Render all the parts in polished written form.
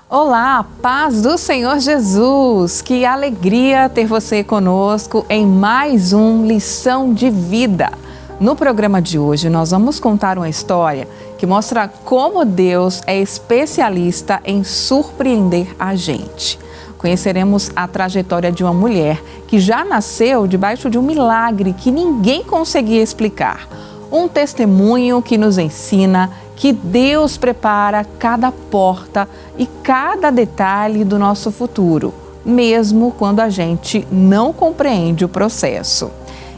Olá, paz do Senhor Jesus! Que alegria ter você conosco em mais um Lição de Vida. No programa de hoje, nós vamos contar uma história que mostra como Deus é especialista em surpreender a gente. Conheceremos a trajetória de uma mulher que já nasceu debaixo de um milagre que ninguém conseguia explicar. Um testemunho que nos ensina que Deus prepara cada porta e cada detalhe do nosso futuro, mesmo quando a gente não compreende o processo.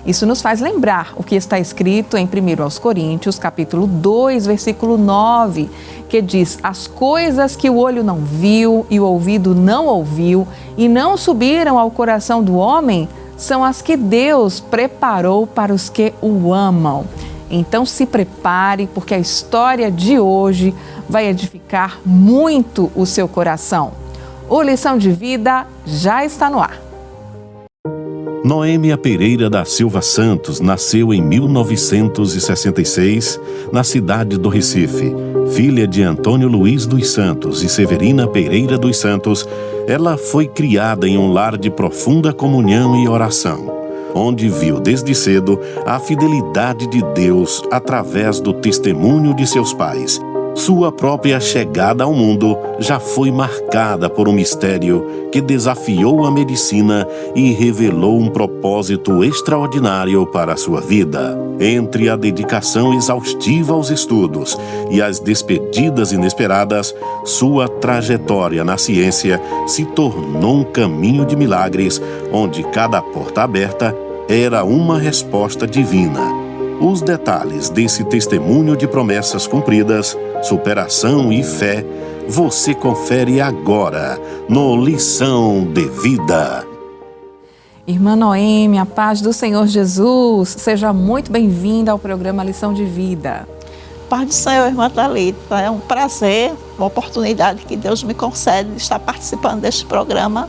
Isso nos faz lembrar o que está escrito em 1 Coríntios, capítulo 2, versículo 9, que diz: as coisas que o olho não viu e o ouvido não ouviu e não subiram ao coração do homem, são as que Deus preparou para os que o amam. Então se prepare, porque a história de hoje vai edificar muito o seu coração. O Lição de Vida já está no ar. Noêmia Pereira da Silva Santos nasceu em 1966, na cidade do Recife. Filha de Antônio Luiz dos Santos e Severina Pereira dos Santos, ela foi criada em um lar de profunda comunhão e oração, onde viu desde cedo a fidelidade de Deus através do testemunho de seus pais. Sua própria chegada ao mundo já foi marcada por um mistério que desafiou a medicina e revelou um propósito extraordinário para a sua vida. Entre a dedicação exaustiva aos estudos e as despedidas inesperadas, sua trajetória na ciência se tornou um caminho de milagres, onde cada porta aberta era uma resposta divina. Os detalhes desse testemunho de promessas cumpridas, superação e fé, você confere agora no Lição de Vida. Irmã Noêmia, a paz do Senhor Jesus, seja muito bem-vinda ao programa Lição de Vida. Paz do Senhor, irmã Thalita, é um prazer, uma oportunidade que Deus me concede de estar participando deste programa.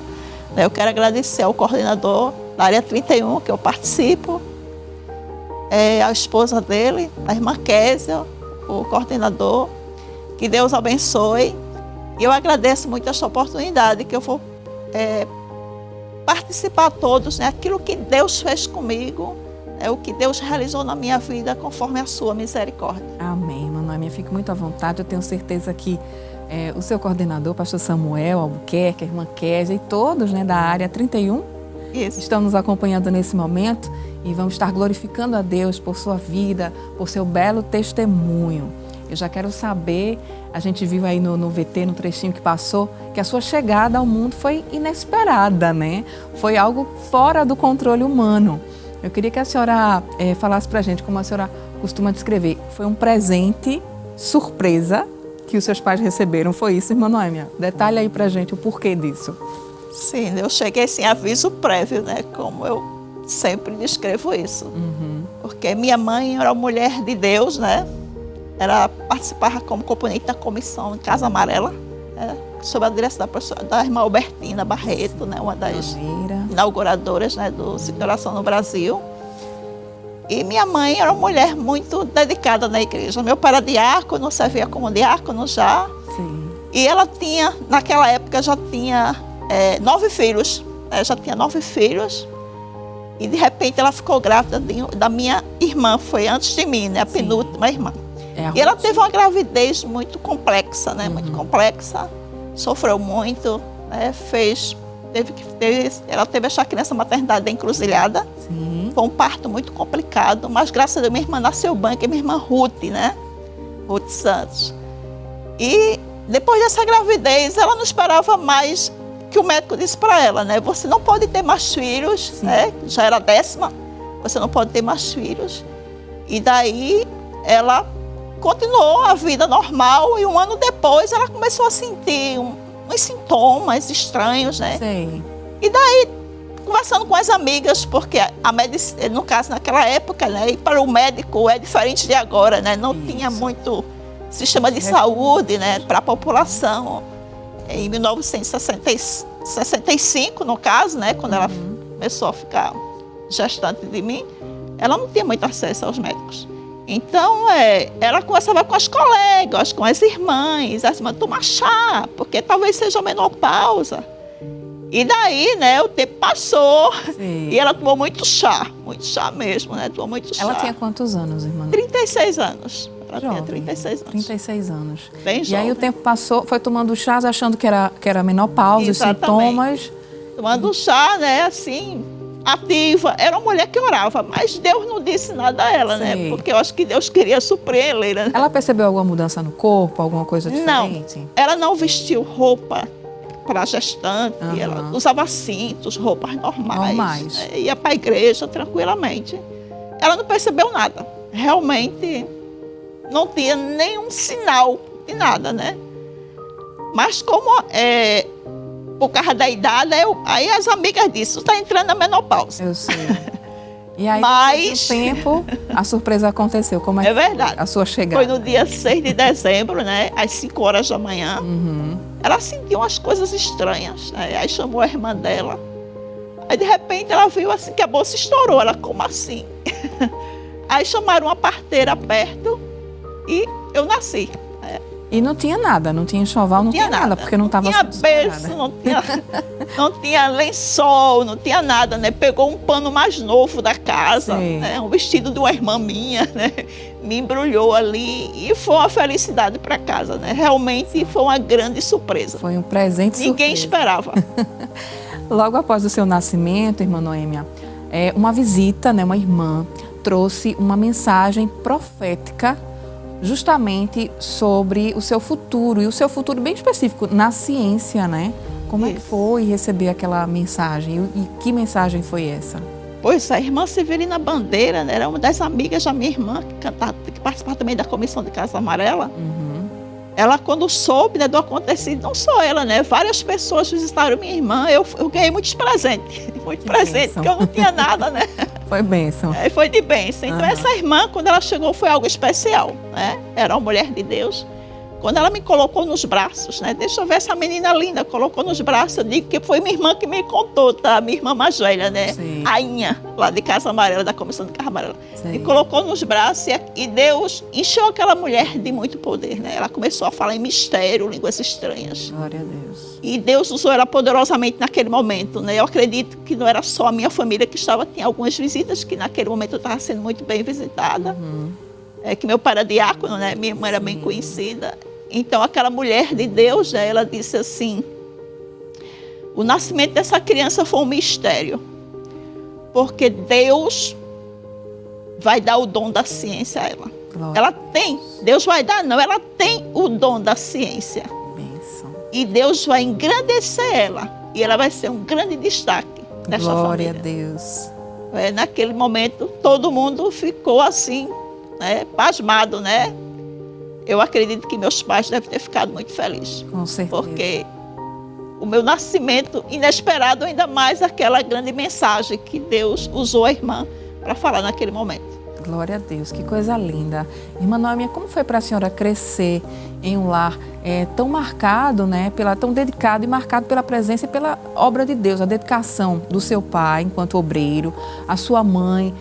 Eu quero agradecer ao coordenador da área 31, que eu participo, a esposa dele, a irmã Késia, o coordenador, que Deus abençoe. E eu agradeço muito esta oportunidade, que eu vou participar a todos, né? Aquilo que Deus fez comigo, o que Deus realizou na minha vida, conforme a sua misericórdia. Amém, irmã Noêmia, fique muito à vontade. Eu tenho certeza que o seu coordenador, pastor Samuel Albuquerque, a irmã Késia e todos, né, da área 31, estão nos acompanhando nesse momento e vamos estar glorificando a Deus por sua vida, por seu belo testemunho. Eu já quero saber, a gente viu aí no VT, no trechinho que passou, que a sua chegada ao mundo foi inesperada, né? Foi algo fora do controle humano. Eu queria que a senhora falasse pra gente, como a senhora costuma descrever, foi um presente surpresa que os seus pais receberam, foi isso, irmã Noêmia? Detalhe aí pra gente o porquê disso. Sim, eu cheguei sem aviso prévio, né? Como eu sempre descrevo isso. Porque minha mãe era uma mulher de Deus, né? Ela participava como componente da comissão em Casa Amarela, sob a direção da irmã Albertina Barreto, né? Uma das inauguradoras, né, do Ciclo de Oração no Brasil. E minha mãe era uma mulher muito dedicada na igreja. Meu pai era diácono, servia como diácono já. Sim. E ela tinha, naquela época, já tinha 9 filhos. Já tinha 9 filhos. E, de repente, ela ficou grávida da minha irmã. Foi antes de mim, né? A penúltima irmã. E ela teve uma gravidez muito complexa, né? Muito complexa. Sofreu muito, né? Ela teve essa criança maternidade da encruzilhada. Sim. Foi um parto muito complicado, mas graças a Deus minha irmã nasceu bem, que é minha irmã Ruth, né? Ruth Santos. E depois dessa gravidez, ela não esperava mais, que o médico disse para ela, né? Você não pode ter mais filhos, né? Já era a 10ª, você não pode ter mais filhos. E daí ela continuou a vida normal e um ano depois ela começou a sentir uns sintomas estranhos, né? Sim. E daí, conversando com as amigas, porque a medicina, no caso, naquela época, né, e para o médico é diferente de agora, né? Não tinha muito sistema de saúde, né, para a população. Em 1965, no caso, né, quando ela começou a ficar gestante de mim, ela não tinha muito acesso aos médicos. Então, ela conversava com as colegas, com as irmãs toma chá, porque talvez seja menopausa. E daí, né, o tempo passou. Sim. E ela tomou muito chá mesmo, né? Tomou muito chá. Ela tinha quantos anos, irmã? 36 anos. Ela Jovem, tinha 36 anos. 36 anos. Bem e jovem. aí o tempo passou, foi tomando chás achando que era menopausa, os sintomas. Tomando chá, né, assim, ativa. Era uma mulher que orava, mas Deus não disse nada a ela, né? Porque eu acho que Deus queria surpreender. Né? Ela percebeu alguma mudança no corpo, alguma coisa diferente? Não, ela não vestiu roupa para gestante, ela usava cintos, roupas normais. Ia para a igreja tranquilamente. Ela não percebeu nada. Realmente não tinha nenhum sinal de nada, né? Mas como por causa da idade, aí as amigas disseram, está entrando na menopausa. Eu sei. E aí, mas... depois do tempo, a surpresa aconteceu. Como é verdade. A sua chegada? Foi no dia 6 de dezembro, né? Às 5 horas da manhã. Ela sentiu umas coisas estranhas. Né? Aí chamou a irmã dela. Aí, de repente, ela viu assim que a bolsa estourou. Ela, como assim? Aí chamaram uma parteira perto e eu nasci. E não tinha nada, não tinha enxoval, não tinha nada, porque não estava sendo berço, não tinha lençol, não tinha nada, né? Pegou um pano mais novo da casa, né? Um vestido de uma irmã minha, né? Me embrulhou ali e foi uma felicidade para casa, né? Realmente foi uma grande surpresa. Foi um presente surpresa. Ninguém esperava. Logo após o seu nascimento, irmã Noêmia, uma visita, né? Uma irmã trouxe uma mensagem profética justamente sobre o seu futuro, e o seu futuro bem específico, na ciência, né? Como é que foi receber aquela mensagem? E que mensagem foi essa? Pois a irmã Severina Bandeira, né, era uma das amigas da minha irmã, que participava também da Comissão de Casa Amarela. Ela, quando soube, né, do acontecido, não só ela, né? Várias pessoas visitaram minha irmã. Eu ganhei muitos presentes. Muito presente, porque eu não tinha nada, né? Foi bênção. Foi de bênção. Então, essa irmã, quando ela chegou, foi algo especial, né? Era uma mulher de Deus. Quando ela me colocou nos braços, né? Deixa eu ver essa menina linda. Colocou nos braços, eu digo que foi minha irmã que me contou, tá? Minha irmã mais velha, né? Sim. A Inha, lá de Casa Amarela, da Comissão de Casa Amarela. Me colocou nos braços e Deus encheu aquela mulher de muito poder, né? Ela começou a falar em mistério, línguas estranhas. Glória a Deus. E Deus usou ela poderosamente naquele momento, né? Eu acredito que não era só a minha família que estava, tinha algumas visitas, que naquele momento eu estava sendo muito bem visitada. Que meu pai era diácono, né? Minha irmã era bem conhecida. Então, aquela mulher de Deus, né, ela disse assim, o nascimento dessa criança foi um mistério, porque Deus vai dar o dom da ciência a ela. Glória. Ela tem, Deus vai dar, não, ela tem o dom da ciência. Bênção. E Deus vai engrandecer ela, e ela vai ser um grande destaque desta família. Glória a Deus. Naquele momento, todo mundo ficou assim, né, pasmado, né? Eu acredito que meus pais devem ter ficado muito felizes. Com certeza. Porque o meu nascimento inesperado, ainda mais aquela grande mensagem que Deus usou a irmã para falar naquele momento. Glória a Deus, que coisa linda. Irmã Noêmia, como foi para a senhora crescer em um lar tão marcado, né, tão dedicado e marcado pela presença e pela obra de Deus, a dedicação do seu pai enquanto obreiro, a sua mãe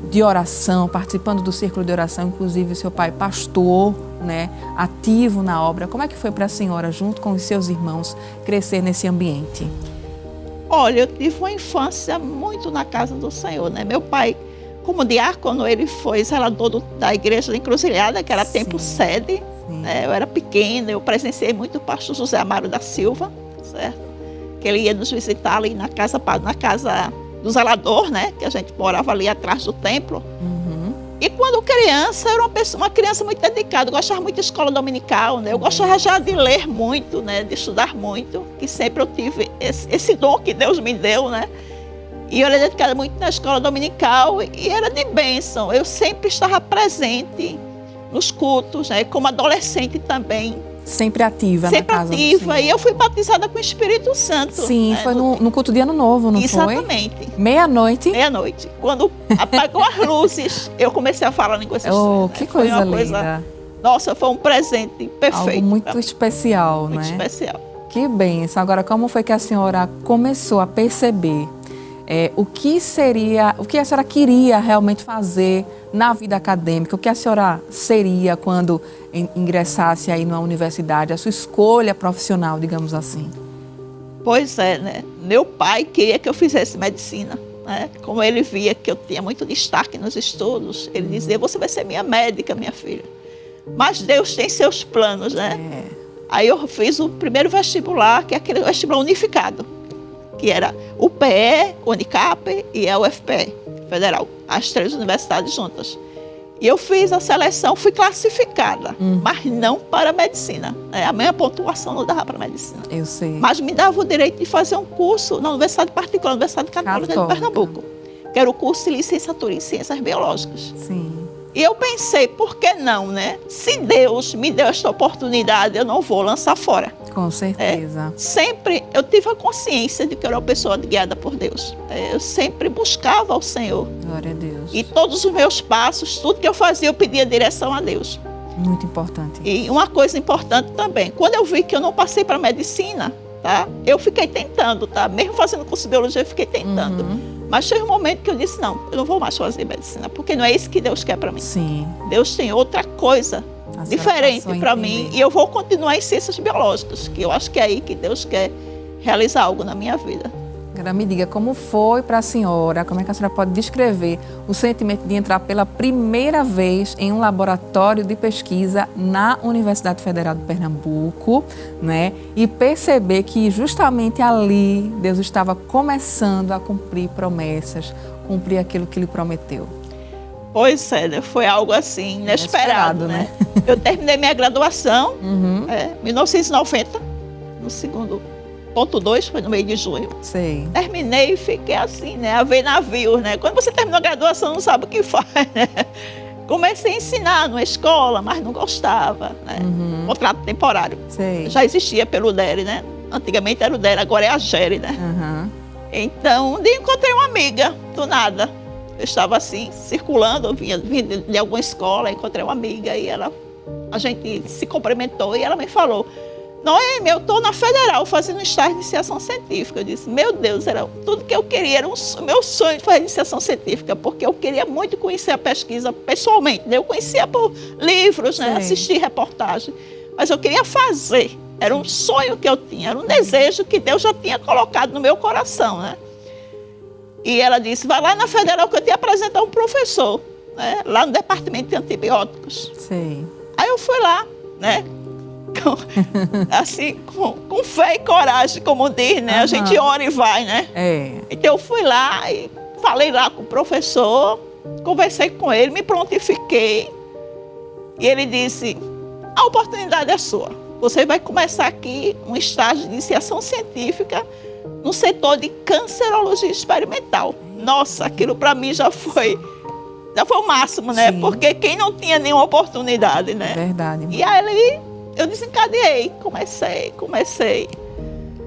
de oração, participando do círculo de oração, inclusive o seu pai pastor, né, ativo na obra. Como é que foi para a senhora, junto com os seus irmãos, crescer nesse ambiente? Olha, eu tive uma infância muito na casa do Senhor, né? Meu pai, como diácono, ele foi zelador da igreja da Encruzilhada, que era templo sede. Eu era pequena, eu presenciei muito o pastor José Amaro da Silva, certo? Que ele ia nos visitar ali na casa do zelador, né? Que a gente morava ali atrás do templo. E quando criança, eu era uma criança muito dedicada, eu gostava muito de escola dominical, né? Eu gostava já de ler muito, né? De estudar muito, que sempre eu tive esse dom que Deus me deu, né? E eu era dedicada muito na escola dominical e era de bênção. Eu sempre estava presente nos cultos, né? Como adolescente também. Sempre ativa sempre na casa ativa. do Senhor. E eu fui batizada com o Espírito Santo. Sim, né? Foi no culto de Ano Novo, não foi? Exatamente. Meia-noite. Meia-noite. Quando apagou as luzes, eu comecei a falar línguas estranhas. Oh, que coisa linda. Nossa, foi um presente perfeito. Algo muito especial, muito né? Muito especial. Que bênção. Agora, como foi que a senhora começou a perceber o que a senhora queria realmente fazer na vida acadêmica? O que a senhora seria quando ingressasse aí numa universidade? A sua escolha profissional, digamos assim. Pois é, né? Meu pai queria que eu fizesse medicina, né? Como ele via que eu tinha muito destaque nos estudos, ele dizia, você vai ser minha médica, minha filha. Mas Deus tem seus planos, né? Aí eu fiz o primeiro vestibular, que é aquele vestibular unificado, que era o PE, o Unicap e a UFPE Federal, as 3 universidades juntas. E eu fiz a seleção, fui classificada, mas não para a medicina. A minha pontuação não dava para a medicina. Eu sei. Mas me dava o direito de fazer um curso na Universidade Particular, Universidade Católica de Pernambuco, que era o curso de licenciatura em Ciências Biológicas. Sim. E eu pensei, por que não, né? Se Deus me deu esta oportunidade, eu não vou lançar fora. Com certeza. Sempre eu tive a consciência de que eu era uma pessoa guiada por Deus. Eu sempre buscava ao Senhor. Glória a Deus. E todos os meus passos, tudo que eu fazia, eu pedia direção a Deus. Muito importante. E uma coisa importante também, quando eu vi que eu não passei para medicina, tá? Eu fiquei tentando, tá? Mesmo fazendo curso de biologia, eu fiquei tentando. Mas chega um momento que eu disse, não, eu não vou mais fazer medicina, porque não é isso que Deus quer para mim. Sim. Deus tem outra coisa diferente para mim, e eu vou continuar em ciências biológicas, que eu acho que é aí que Deus quer realizar algo na minha vida. Agora me diga, como foi para a senhora, como é que a senhora pode descrever o sentimento de entrar pela primeira vez em um laboratório de pesquisa na Universidade Federal de Pernambuco, né? E perceber que justamente ali Deus estava começando a cumprir promessas, cumprir aquilo que lhe prometeu. Pois é, foi algo assim, inesperado, né? Eu terminei minha graduação em 1990, no segundo ponto 2, foi no mês de junho. Sei. Terminei e fiquei assim, né? A ver navios, né? Quando você terminou a graduação, não sabe o que faz, né? Comecei a ensinar numa escola, mas não gostava, né? Contrato temporário. Sei. Já existia pelo DERE, né? Antigamente era o DERE, agora é a GERE, né? Então, um dia encontrei uma amiga, do nada. Eu estava assim, circulando, eu vinha de alguma escola, encontrei uma amiga e a gente se cumprimentou e ela me falou, Noemi, eu estou na Federal fazendo estágio de iniciação científica. Eu disse, meu Deus, era tudo que eu queria, era meu sonho de fazer iniciação científica, porque eu queria muito conhecer a pesquisa pessoalmente, né? Eu conhecia por livros, né? Assistir reportagem, mas eu queria fazer, era um sonho que eu tinha, era um desejo que Deus já tinha colocado no meu coração, né? E ela disse, vai lá na Federal que eu te apresentar um professor, né? Lá no departamento de antibióticos. Sei. Aí eu fui lá, né? Assim, com fé e coragem, como diz, né? A gente ora e vai, né? Então eu fui lá e falei lá com o professor, conversei com ele, me prontifiquei. E ele disse, a oportunidade é sua. Você vai começar aqui um estágio de iniciação científica no setor de cancerologia experimental. Nossa, aquilo para mim já foi o máximo, né? Sim. Porque quem não tinha nenhuma oportunidade, né? Verdade. E aí eu desencadeei, comecei.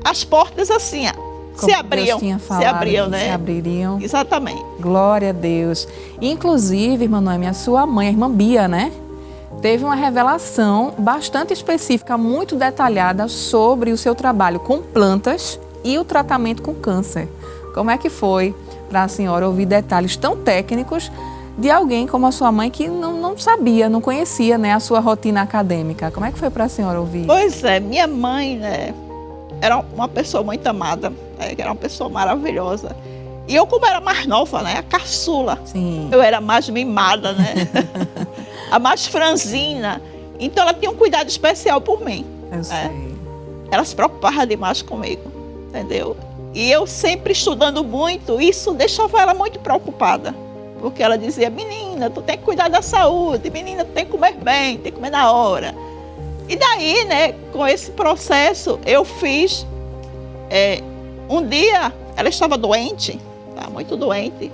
As portas assim, se abriam, né? Se abririam. Exatamente. Glória a Deus. Inclusive, irmã Noemi, a sua mãe, a irmã Bia, né? Teve uma revelação bastante específica, muito detalhada sobre o seu trabalho com plantas e o tratamento com câncer. Como é que foi para a senhora ouvir detalhes tão técnicos de alguém como a sua mãe que não sabia, não conhecia, né, a sua rotina acadêmica? Como é que foi para a senhora ouvir? Pois é, minha mãe, né, era uma pessoa muito amada, né, era uma pessoa maravilhosa. E eu, como era mais nova, né, a caçula, Sim. Eu era mais mimada, né, a mais franzina. Então ela tinha um cuidado especial por mim. Eu sei. Ela se preocupava demais comigo, entendeu? E eu sempre estudando muito, isso deixava ela muito preocupada. Porque ela dizia, menina, tu tem que cuidar da saúde, menina, tu tem que comer bem, tem que comer na hora. E daí, né, com esse processo, eu fiz, um dia, ela estava doente, tá, muito doente,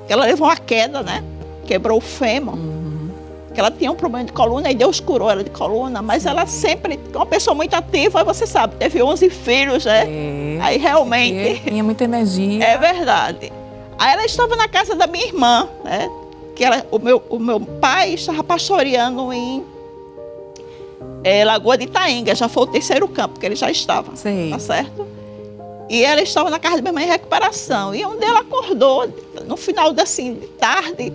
ela levou uma queda, né, quebrou o fêmur, que ela tinha um problema de coluna, e Deus curou ela de coluna, mas ela sempre, uma pessoa muito ativa, você sabe, teve 11 filhos, né, aí realmente... Tinha muita energia. É verdade. Aí ela estava na casa da minha irmã, né? Que o meu pai estava pastoreando em Lagoa de Itaenga, já foi o 3º campo que ele já estava, Sei. Tá certo? E ela estava na casa da minha mãe em recuperação. E um dia ela acordou, no final de tarde,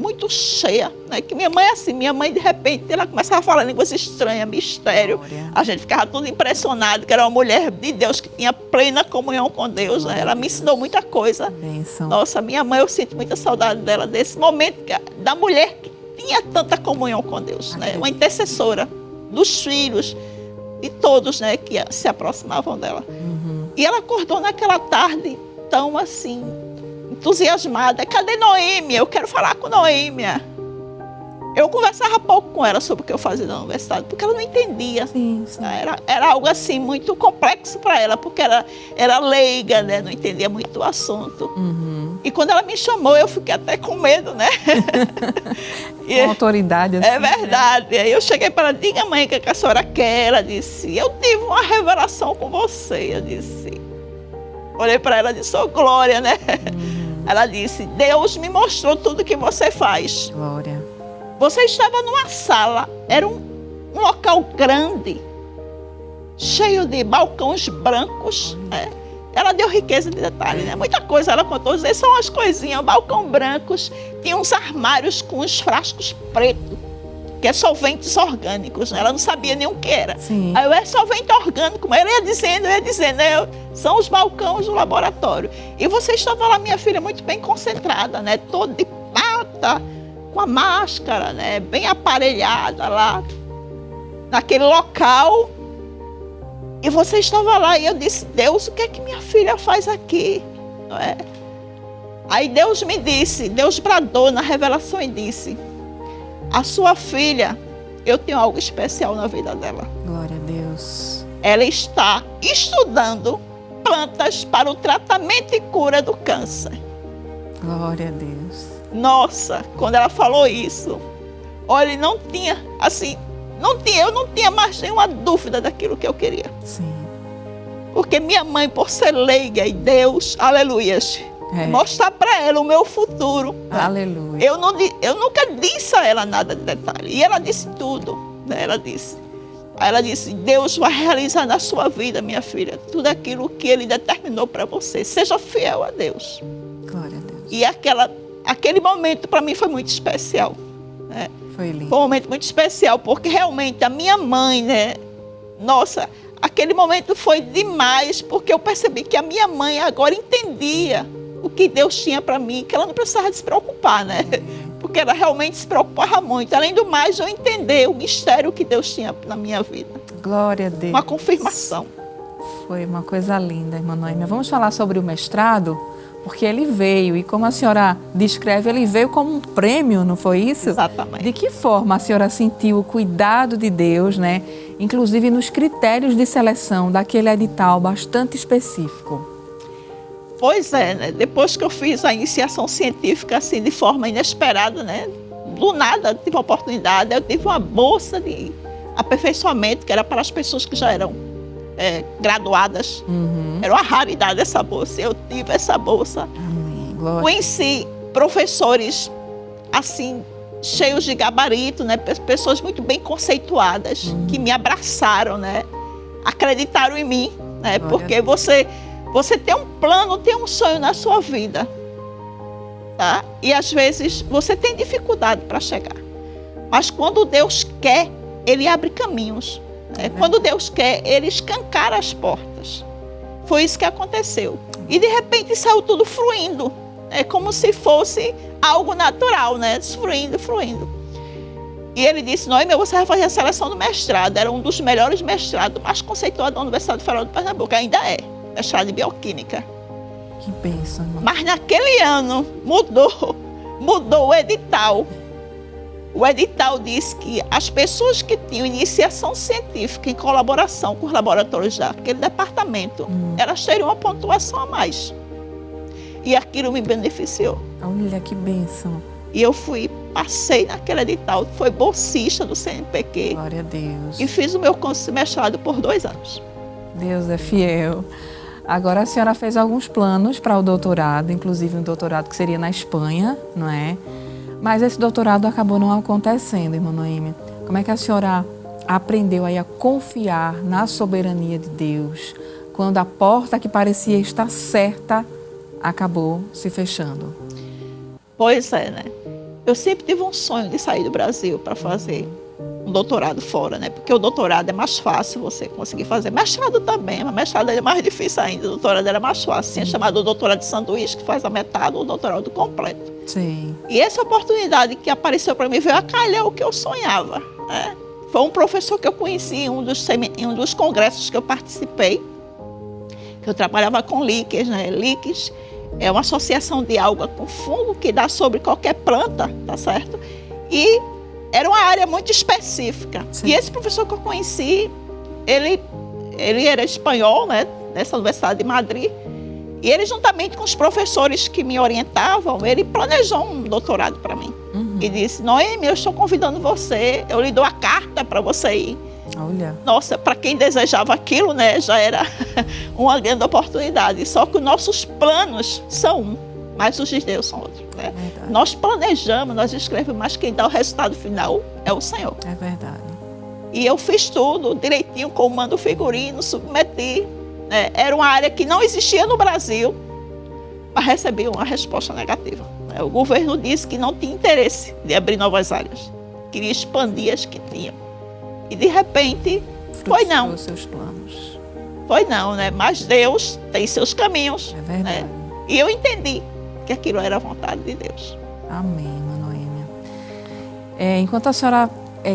muito cheia, né? Que minha mãe é assim, minha mãe de repente, ela começava a falar línguas estranhas, mistério. Glória. A gente ficava tudo impressionado, que era uma mulher de Deus, que tinha plena comunhão com Deus, né? Ela me ensinou muita coisa. Bênção. Nossa, minha mãe, eu sinto muita saudade dela, desse momento, da mulher que tinha tanta comunhão com Deus, né? Uma intercessora dos filhos, de todos, né, que se aproximavam dela. E ela acordou naquela tarde tão assim, entusiasmada. Cadê Noêmia? Eu quero falar com Noêmia. Eu conversava pouco com ela sobre o que eu fazia na universidade, porque ela não entendia. Sim. Era algo assim muito complexo para ela, porque ela era leiga, né, não entendia muito o assunto. E quando ela me chamou, eu fiquei até com medo, né? Com autoridade assim. É verdade. Aí eu cheguei para ela, diga, mãe, o que a senhora quer? Ela disse, eu tive uma revelação com você. Eu disse, olhei para ela e disse, oh, glória, né? Ela disse, Deus me mostrou tudo que você faz. Glória. Você estava numa sala, era um local grande, cheio de balcões brancos, né? Ela deu riqueza de detalhes, né? Muita coisa ela contou, essas são as coisinhas, balcão brancos, tinha uns armários com uns frascos pretos, que é solventes orgânicos, né? Ela não sabia nem o que era. Sim. Aí eu é solvente orgânico, mas ela ia dizendo, são os balcões do laboratório. E você estava lá, minha filha, muito bem concentrada, né? Toda de prata, com a máscara, né? Bem aparelhada lá, naquele local. E você estava lá e eu disse, Deus, o que é que minha filha faz aqui? Não é? Aí Deus me disse, Deus bradou na revelação e disse, a sua filha, eu tenho algo especial na vida dela. Glória a Deus. Ela está estudando plantas para o tratamento e cura do câncer. Glória a Deus. Nossa, quando ela falou isso, olha, não tinha, assim, eu não tinha mais nenhuma dúvida daquilo que eu queria. Sim. Porque minha mãe, por ser leiga e Deus, aleluias, mostrar para ela o meu futuro. Aleluia. Eu nunca disse a ela nada de detalhe. E ela disse tudo, né? Ela disse, Deus vai realizar na sua vida, minha filha, tudo aquilo que Ele determinou para você. Seja fiel a Deus. Glória a Deus. E aquele momento para mim foi muito especial, né? Foi lindo. Foi um momento muito especial, porque realmente a minha mãe, né? Nossa, aquele momento foi demais, porque eu percebi que a minha mãe agora entendia o que Deus tinha para mim, que ela não precisava se preocupar, né? Porque ela realmente se preocupava muito. Além do mais, eu entender o mistério que Deus tinha na minha vida. Glória a Deus. Uma confirmação. Foi uma coisa linda, irmã Noêmia. Vamos falar sobre o mestrado? Porque ele veio, e como a senhora descreve, ele veio como um prêmio, não foi isso? Exatamente. De que forma a senhora sentiu o cuidado de Deus, né? Inclusive nos critérios de seleção daquele edital bastante específico? Pois é, né? Depois que eu fiz a iniciação científica, assim, de forma inesperada, né? Do nada, eu tive uma oportunidade, eu tive uma bolsa de aperfeiçoamento, que era para as pessoas que já eram graduadas. Era uma raridade essa bolsa. Eu tive essa bolsa. Amém. Glória. Conheci professores, assim, cheios de gabarito, né? Pessoas muito bem conceituadas, que me abraçaram, né? Acreditaram em mim, né? Glória. Porque você tem um plano, tem um sonho na sua vida, tá? E às vezes você tem dificuldade para chegar. Mas quando Deus quer, Ele abre caminhos. Quando Deus quer, Ele escancara as portas. Foi isso que aconteceu. E de repente saiu tudo fluindo. É como se fosse algo natural, né? Fluindo. E ele disse, Noêmia, você vai fazer a seleção do mestrado. Era um dos melhores mestrados, mais conceituado da Universidade Federal de Pernambuco. Ainda é. Mestrado em Bioquímica. Que bênção, irmã. Mas naquele ano mudou o edital. O edital diz que as pessoas que tinham iniciação científica em colaboração com os laboratórios daquele departamento, elas teriam uma pontuação a mais. E aquilo me beneficiou. Olha que bênção. E eu passei naquele edital, fui bolsista do CNPq. Glória a Deus. E fiz o meu curso de mestrado por 2 anos. Deus é fiel. Agora a senhora fez alguns planos para o doutorado, inclusive um doutorado que seria na Espanha, não é? Mas esse doutorado acabou não acontecendo, irmã Noêmia. Como é que a senhora aprendeu aí a confiar na soberania de Deus, quando a porta que parecia estar certa acabou se fechando? Pois é, né? eu sempre tive um sonho de sair do Brasil para fazer um doutorado fora, né? Porque o doutorado é mais fácil você conseguir fazer. Mestrado também, mas mestrado é mais difícil ainda. O doutorado era mais fácil. Tinha chamado o doutorado de sanduíche, que faz a metade, o doutorado completo. Sim. E essa oportunidade que apareceu para mim veio a calhar o que eu sonhava, né? Foi um professor que eu conheci em um dos congressos que eu participei, que eu trabalhava com líquens, né? Líquens é uma associação de alga com fungo que dá sobre qualquer planta, tá certo? E era uma área muito específica. Sim. E esse professor que eu conheci, ele era espanhol, né? Nessa Universidade de Madrid. E ele, juntamente com os professores que me orientavam, ele planejou um doutorado para mim. E disse: Noemi, eu estou convidando você, eu lhe dou a carta para você ir. Olha. Nossa, para quem desejava aquilo, né, já era uma grande oportunidade. Só que os nossos planos são um, mas os de Deus são outros. Né? Nós planejamos, nós escrevemos, mas quem dá o resultado final é o Senhor. É verdade. E eu fiz tudo direitinho, comando figurino, submeti. Era uma área que não existia no Brasil, mas recebi uma resposta negativa. O governo disse que não tinha interesse de abrir novas áreas, queria expandir as que tinham. E de repente, foi não. Seus planos. Foi não, né? Mas Deus tem seus caminhos. É verdade. Né? E eu entendi que aquilo era a vontade de Deus. Amém, Noemi. Enquanto a senhora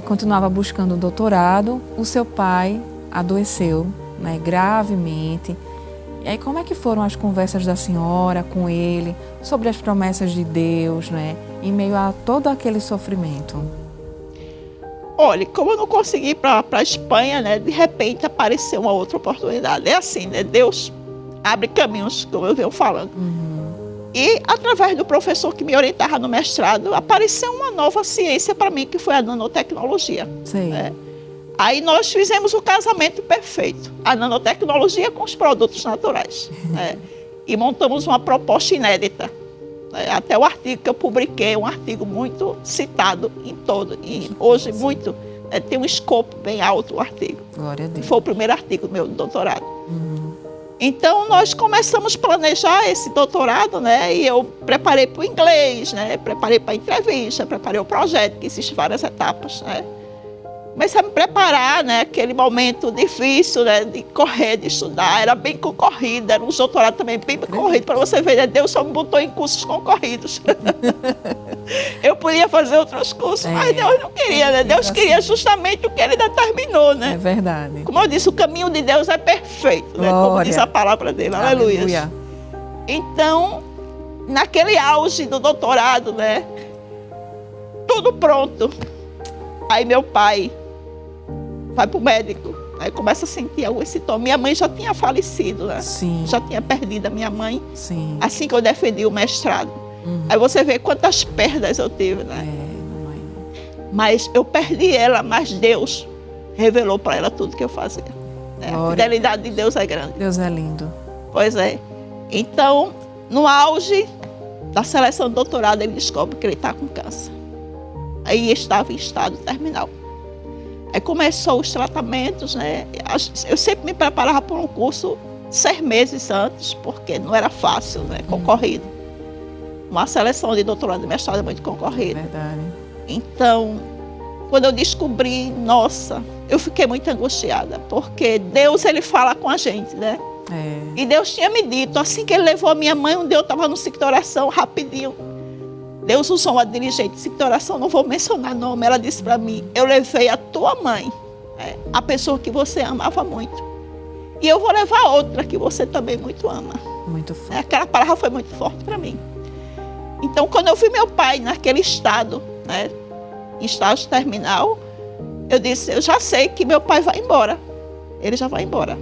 continuava buscando o doutorado, o seu pai adoeceu, né, gravemente. E aí, como é que foram as conversas da senhora com ele sobre as promessas de Deus, né, em meio a todo aquele sofrimento? Olha, como eu não consegui ir para a Espanha, né, de repente apareceu uma outra oportunidade. É assim, né? Deus abre caminhos, como eu venho falando. E, através do professor que me orientava no mestrado, apareceu uma nova ciência para mim, que foi a nanotecnologia. Sim. Né? Aí nós fizemos o casamento perfeito, a nanotecnologia com os produtos naturais. Né? E montamos uma proposta inédita. Até o artigo que eu publiquei é um artigo muito citado em todo. E hoje muito, tem um escopo bem alto o artigo. Glória a Deus. Foi o primeiro artigo meu do doutorado. Então nós começamos a planejar esse doutorado, né? E eu preparei para o inglês, né? Preparei para a entrevista, preparei o projeto, que existem várias etapas, né? Comecei a me preparar, né? Aquele momento difícil, né? De correr, de estudar. Era bem concorrido, era um doutorado também bem concorrido. Para você ver, né? Deus só me botou em cursos concorridos. Eu podia fazer outros cursos, mas Deus não queria, né? Deus queria justamente o que Ele determinou, né? É verdade. Como eu disse, o caminho de Deus é perfeito, né? Como diz a palavra dele. Aleluia. Então, naquele auge do doutorado, né? Tudo pronto. Aí meu pai vai para o médico, aí começa a sentir alguns sintomas. Minha mãe já tinha falecido, né? Sim. Já tinha perdido a minha mãe. Sim. Assim que eu defendi o mestrado. Aí você vê quantas perdas eu tive, né? Mamãe. Mas eu perdi ela, mas Deus revelou para ela tudo que eu fazia. A fidelidade de Deus é grande. Deus é lindo. Pois é. Então, no auge da seleção do doutorado, ele descobre que ele está com câncer. Aí estava em estado terminal. Aí começou os tratamentos, né? Eu sempre me preparava para um curso 6 meses antes, porque não era fácil, né? Concorrido. Uma seleção de doutorado e mestrado é muito concorrida. Verdade. Então, quando eu descobri, nossa, eu fiquei muito angustiada, porque Deus, Ele fala com a gente, né? E Deus tinha me dito, assim que Ele levou a minha mãe, um dia eu estava no ciclo de oração, rapidinho. Deus usou uma dirigente de ciclo de oração, não vou mencionar nome, ela disse para mim, eu levei a tua mãe, a pessoa que você amava muito, e eu vou levar outra que você também muito ama. Muito forte. Aquela palavra foi muito forte para mim. Então, quando eu vi meu pai naquele estado, né, em estágio terminal, eu disse, eu já sei que meu pai vai embora, ele já vai embora.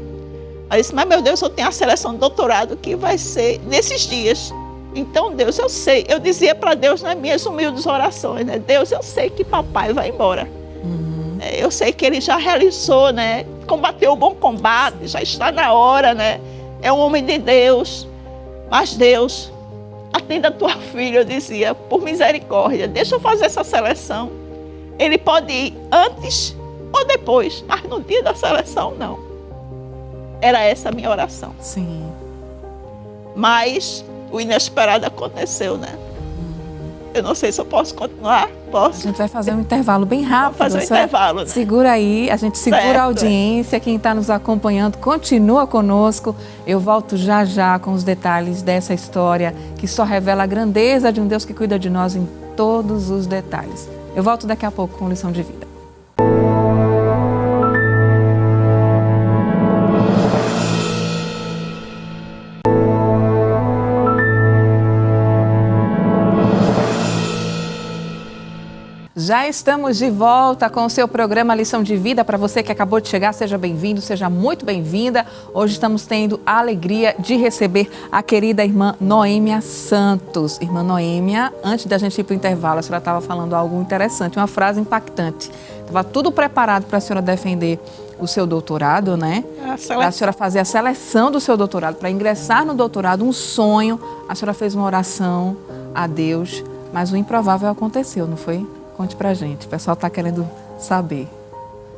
Eu disse, mas meu Deus, eu tenho a seleção de doutorado que vai ser nesses dias. Então, Deus, eu sei. Eu dizia para Deus nas minhas humildes orações, né? Deus, eu sei que papai vai embora. Eu sei que ele já realizou, né? Combateu o bom combate, já está na hora, né? É um homem de Deus. Mas Deus, atenda a tua filha, eu dizia, por misericórdia. Deixa eu fazer essa seleção. Ele pode ir antes ou depois, mas no dia da seleção, não. Era essa a minha oração. Sim. Mas o inesperado aconteceu, né? Eu não sei se eu posso continuar. A Posso? gente vai fazer um intervalo bem rápido. Vamos fazer um intervalo, né? Segura aí, a gente segura Certo, a audiência. Quem está nos acompanhando, continua conosco. Eu volto já já com os detalhes dessa história que só revela a grandeza de um Deus que cuida de nós em todos os detalhes. Eu volto daqui a pouco com Lição de Vida. Já estamos de volta com o seu programa Lição de Vida. Para você que acabou de chegar, seja bem-vindo, seja muito bem-vinda. Hoje estamos tendo a alegria de receber a querida irmã Noêmia Santos. Irmã Noêmia, antes da gente ir para o intervalo, a senhora estava falando algo interessante, uma frase impactante. Estava tudo preparado para a senhora defender o seu doutorado, né? Para a senhora fazer a seleção do seu doutorado, para ingressar no doutorado, um sonho. A senhora fez uma oração a Deus, mas o improvável aconteceu, não foi? Conte pra gente, o pessoal tá querendo saber.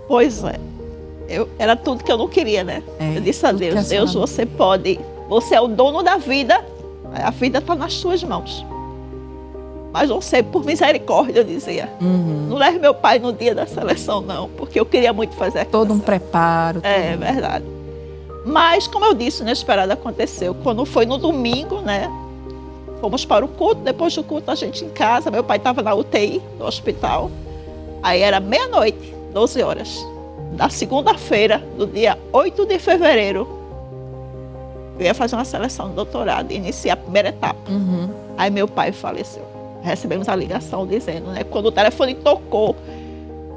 Pois é. Era tudo que eu não queria, né? Eu disse a Deus, Deus, você pode, você é o dono da vida, a vida está nas suas mãos. Mas você, por misericórdia, eu dizia, não leve meu pai no dia da seleção, não, porque eu queria muito fazer aquilo. Todo um preparo. É verdade. Mas, como eu disse, o inesperado aconteceu. Quando foi no domingo, né? Fomos para o culto, depois do culto a gente em casa, meu pai estava na UTI do hospital. Aí era meia-noite, 12 horas, da segunda-feira, do dia 8 de fevereiro, eu ia fazer uma seleção de doutorado, iniciar a primeira etapa. Aí meu pai faleceu. Recebemos a ligação dizendo, né? Quando o telefone tocou,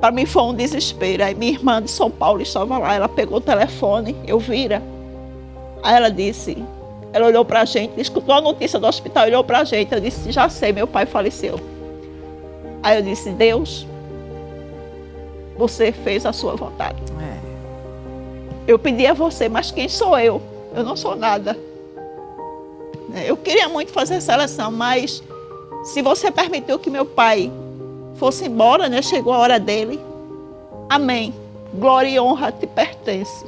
para mim foi um desespero. Aí minha irmã de São Paulo estava lá, ela pegou o telefone, eu vira. Aí ela disse... Ela olhou pra gente, escutou a notícia do hospital, olhou pra gente. Eu disse, já sei, meu pai faleceu. Aí eu disse, Deus, você fez a sua vontade. Eu pedi a você, mas quem sou eu? Eu não sou nada. Eu queria muito fazer a seleção, mas se você permitiu que meu pai fosse embora, né? Chegou a hora dele. Amém. Glória e honra te pertence.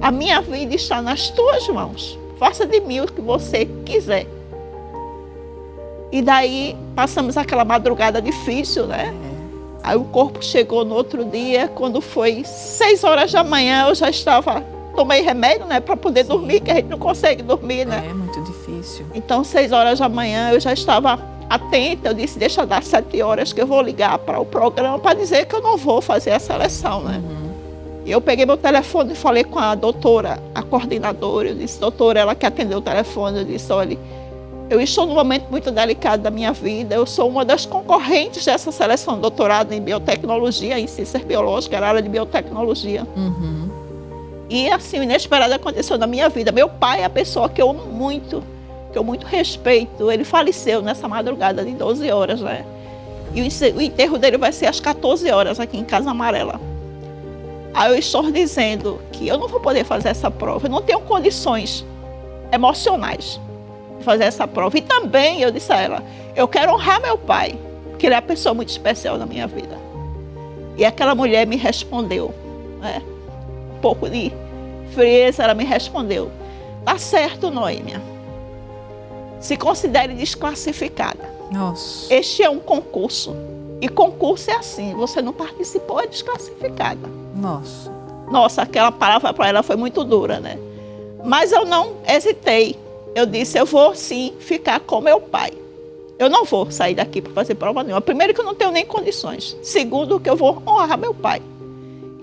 A minha vida está nas tuas mãos. Faça de mim o que você quiser. E daí passamos aquela madrugada difícil, né? Aí o corpo chegou no outro dia, quando foi 6 horas da manhã, eu já estava... Tomei remédio, né? Para poder dormir, que a gente não consegue dormir, né? É muito difícil. Então, 6 horas da manhã, eu já estava atenta. Eu disse, deixa dar 7 horas que eu vou ligar para o programa para dizer que eu não vou fazer a seleção, né? Eu peguei meu telefone e falei com a doutora, a coordenadora. Eu disse, doutora, ela que atendeu o telefone. Eu disse, olha, eu estou num momento muito delicado da minha vida. Eu sou uma das concorrentes dessa seleção de doutorado em biotecnologia, em ciências biológicas, era área de biotecnologia. E assim, o inesperado aconteceu na minha vida. Meu pai é a pessoa que eu amo muito, que eu muito respeito. Ele faleceu nessa madrugada de 12 horas, né? E o enterro dele vai ser às 14 horas aqui em Casa Amarela. Aí eu estou dizendo que eu não vou poder fazer essa prova, eu não tenho condições emocionais de fazer essa prova. E também eu disse a ela, eu quero honrar meu pai, porque ele é uma pessoa muito especial na minha vida. E aquela mulher me respondeu, né? Um pouco de frieza, ela me respondeu, tá certo, Noêmia, se considere desclassificada. Nossa. Este é um concurso. E concurso é assim, você não participou, é desclassificada. Nossa. Nossa, aquela palavra para ela foi muito dura, né? Mas eu não hesitei. Eu disse, eu vou sim ficar com meu pai. Eu não vou sair daqui para fazer prova nenhuma. Primeiro que eu não tenho nem condições. Segundo que eu vou honrar meu pai.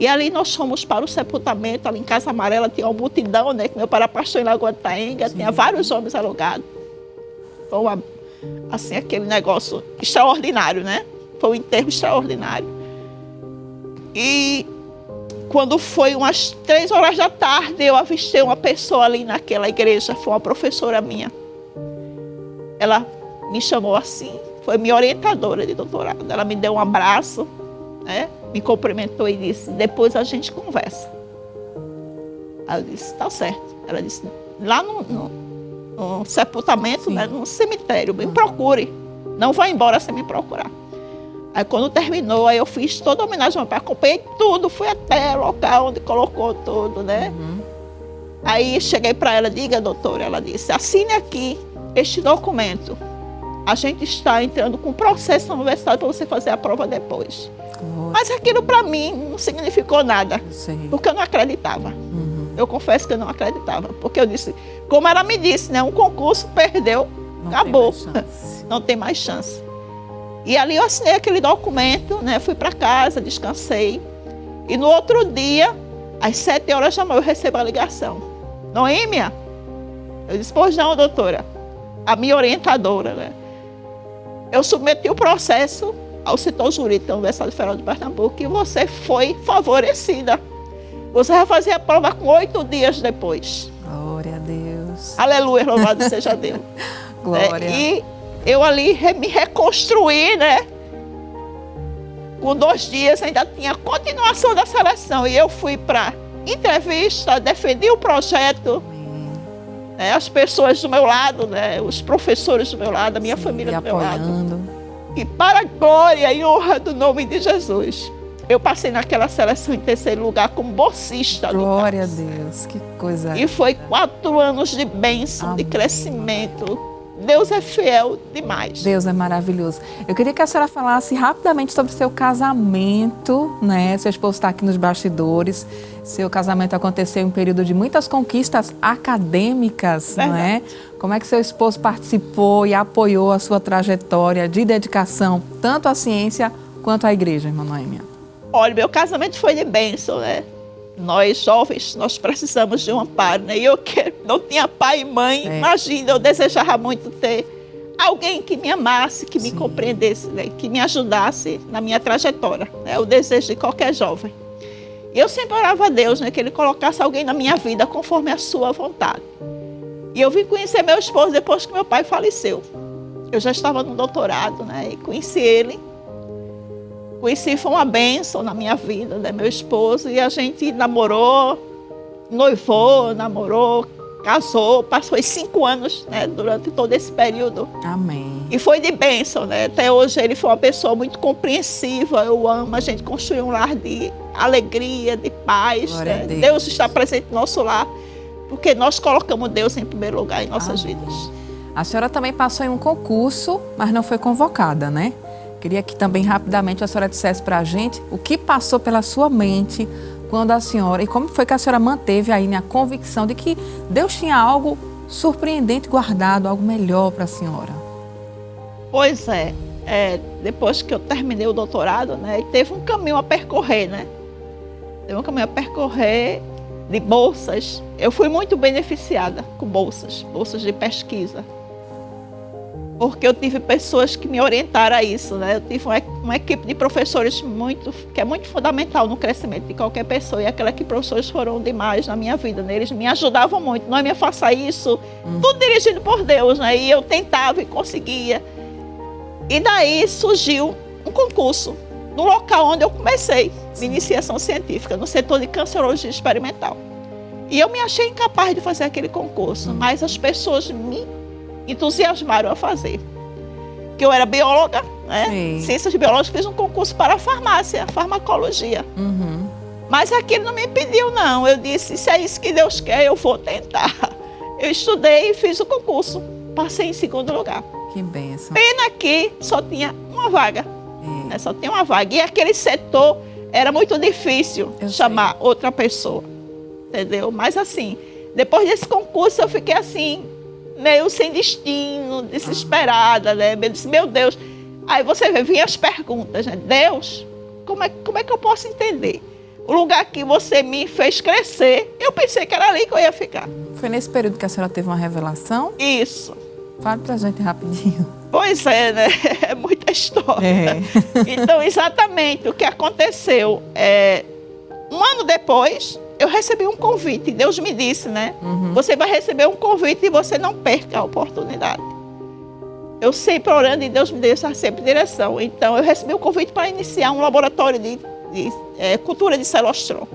E ali nós fomos para o sepultamento, ali em Casa Amarela tinha uma multidão, né? Que meu pai era pastor em Lagoa de Taenga, tinha vários homens alugados. Foi assim, aquele negócio extraordinário, né? Foi um enterro extraordinário. E quando foi umas 3 horas da tarde, eu avistei uma pessoa ali naquela igreja, foi uma professora minha. Ela me chamou assim, foi minha orientadora de doutorado. Ela me deu um abraço, né? Me cumprimentou e disse, depois a gente conversa. Aí eu disse, tá certo. Ela disse, lá no sepultamento, né, no cemitério, me procure. Não vá embora sem me procurar. Aí quando terminou, aí eu fiz toda a homenagem ao meu pai, acompanhei tudo, fui até o local onde colocou tudo, né? Aí cheguei para ela, diga, doutora, ela disse, assine aqui este documento. a gente está entrando com processo na universidade para você fazer a prova depois. Glória. Mas aquilo para mim não significou nada, Sim. porque eu não acreditava. Eu confesso que eu não acreditava, porque eu disse, como ela me disse, né, um concurso, perdeu, Não acabou, tem mais chance. não tem mais chance. E ali eu assinei aquele documento, né, fui para casa, descansei. E no outro dia, às 7 horas da manhã, eu recebo a ligação. Noêmia? Eu disse, pois não, doutora. A minha orientadora, né? Eu submeti o processo ao setor jurídico da Universidade Federal de Pernambuco e você foi favorecida. Você vai fazer a prova com 8 dias depois. Glória a Deus. Aleluia, louvado seja Deus. Glória. E eu ali me reconstruí, né? Com 2 dias ainda tinha continuação da seleção. E eu fui para entrevista, defendi o projeto. Né, as pessoas do meu lado, né, os professores do meu lado, a minha família do meu lado. E para a glória e honra do nome de Jesus, eu passei naquela seleção em 3º lugar como bolsista. Glória a Deus, que coisa. E foi 4 anos de bênção, Amém. de crescimento. Deus é fiel demais. Deus é maravilhoso. Eu queria que a senhora falasse rapidamente sobre o seu casamento, né? Seu esposo está aqui nos bastidores. Seu casamento aconteceu em um período de muitas conquistas acadêmicas, não é? Como é que seu esposo participou e apoiou a sua trajetória de dedicação, tanto à ciência quanto à igreja, irmã Noêmia? Olha, meu casamento foi de bênção, né? Nós, jovens, nós precisamos de um amparo, né? E eu não tinha pai e mãe. Imagina, eu desejava muito ter alguém que me amasse, que me compreendesse, né? Que me ajudasse na minha trajetória. É o desejo de qualquer jovem. E eu sempre orava a Deus, né? Que Ele colocasse alguém na minha vida conforme a sua vontade. E eu vim conhecer meu esposo depois que meu pai faleceu. Eu já estava no doutorado, né? E conheci ele. Conheci, foi uma bênção na minha vida, né, meu esposo, e a gente namorou, namorou, casou, passou 5 anos, né, durante todo esse período. Amém. E foi de bênção, né, até hoje ele foi uma pessoa muito compreensiva, eu amo, a gente construiu um lar de alegria, de paz, né? Deus está presente no nosso lar, porque nós colocamos Deus em primeiro lugar em nossas vidas. A senhora também passou em um concurso, mas não foi convocada, né? Queria que também rapidamente a senhora dissesse para a gente o que passou pela sua mente quando a senhora, e como foi que a senhora manteve aí a convicção de que Deus tinha algo surpreendente guardado, algo melhor para a senhora. Pois é, depois que eu terminei o doutorado, né, teve um caminho a percorrer, né? Teve um caminho a percorrer de bolsas. Eu fui muito beneficiada com bolsas de pesquisa. Porque eu tive pessoas que me orientaram a isso, né? Eu tive uma equipe de professores que é muito fundamental no crescimento de qualquer pessoa. E aquela que professores foram demais na minha vida, né? Eles me ajudavam muito. Não me faça isso. Tudo dirigido por Deus, né? E eu tentava e conseguia. E daí surgiu um concurso no local onde eu comecei, de iniciação científica, no setor de cancerologia experimental. E eu me achei incapaz de fazer aquele concurso, mas as pessoas me entusiasmaram a fazer. Que eu era bióloga, né? Ciências biológicas, fiz um concurso para a farmácia, farmacologia. Mas aquilo não me impediu, não. Eu disse, se é isso que Deus quer, eu vou tentar. Eu estudei e fiz o concurso. Passei em 2º lugar. Que bênção. Pena que só tinha uma vaga. Né? Só tinha uma vaga. E aquele setor era muito difícil chamar outra pessoa. Entendeu? Mas assim, depois desse concurso eu fiquei assim, meio sem destino, desesperada, né? Eu disse, meu Deus. Aí você vê, vinha as perguntas, né? Deus, como é que eu posso entender? O lugar que você me fez crescer, eu pensei que era ali que eu ia ficar. Foi nesse período que a senhora teve uma revelação? Isso. Fale pra gente rapidinho. Pois é, né? É muita história. Então, exatamente o que aconteceu. Um ano depois, eu recebi um convite. Deus me disse, né? Você vai receber um convite e você não perca a oportunidade. Eu sempre orando e Deus me deu sempre direção. Então, eu recebi um convite para iniciar um laboratório de cultura de células-tronco,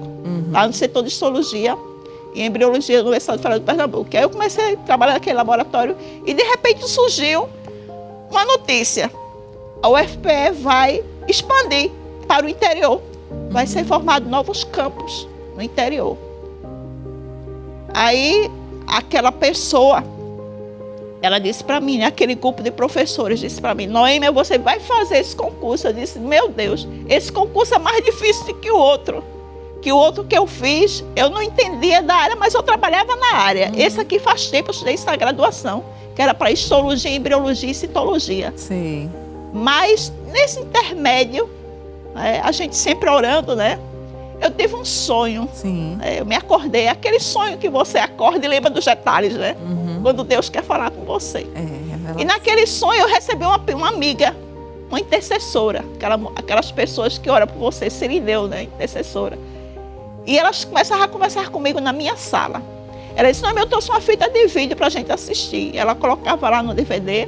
lá no setor de histologia e embriologia no Universidade Federal de Pernambuco. Aí eu comecei a trabalhar naquele laboratório e, de repente, surgiu uma notícia. A UFPE vai expandir para o interior. Vai ser formado novos campos no interior. Aí, aquela pessoa ela disse para mim, aquele grupo de professores disse para mim, Noêmia, você vai fazer esse concurso. Eu disse, meu Deus, esse concurso é mais difícil do que o outro. Que o outro que eu fiz, eu não entendia da área, mas eu trabalhava na área. Esse aqui faz tempo, eu estudei essa graduação, que era para histologia, embriologia e citologia. Sim. Mas, nesse intermédio, a gente sempre orando, né? Eu tive um sonho. Sim. Eu me acordei, aquele sonho que você acorda e lembra dos detalhes, né? Quando Deus quer falar com você. E naquele sonho eu recebi uma amiga, uma intercessora, aquelas pessoas que oram por você, Sirineu, né? Intercessora. E elas começaram a conversar comigo na minha sala. Ela disse, não, eu trouxe uma fita de vídeo para a gente assistir. Ela colocava lá no DVD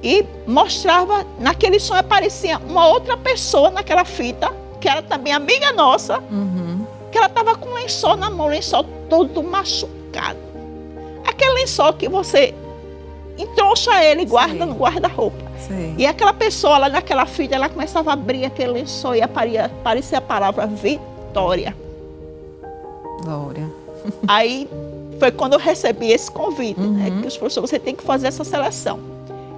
e mostrava, naquele sonho aparecia uma outra pessoa naquela fita, que era também amiga nossa, que ela estava com um lençol na mão, um lençol todo machucado. Aquele lençol que você entroncha ele e guarda no guarda-roupa. E aquela pessoa lá naquela fita, ela começava a abrir aquele lençol e aparecia a palavra Vitória. Glória. Aí foi quando eu recebi esse convite, né, que os professores, você tem que fazer essa seleção.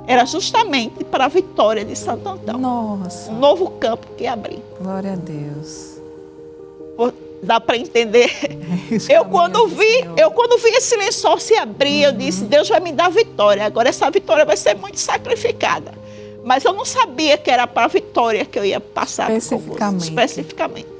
Era justamente para a Vitória de Santo Antão. Nossa. Um novo campo que ia abrir. Glória a Deus. Dá para entender? Eu quando vi esse lençol se abrir, eu disse, Deus vai me dar vitória. Agora essa vitória vai ser muito sacrificada. Mas eu não sabia que era para a vitória que eu ia passar. Especificamente.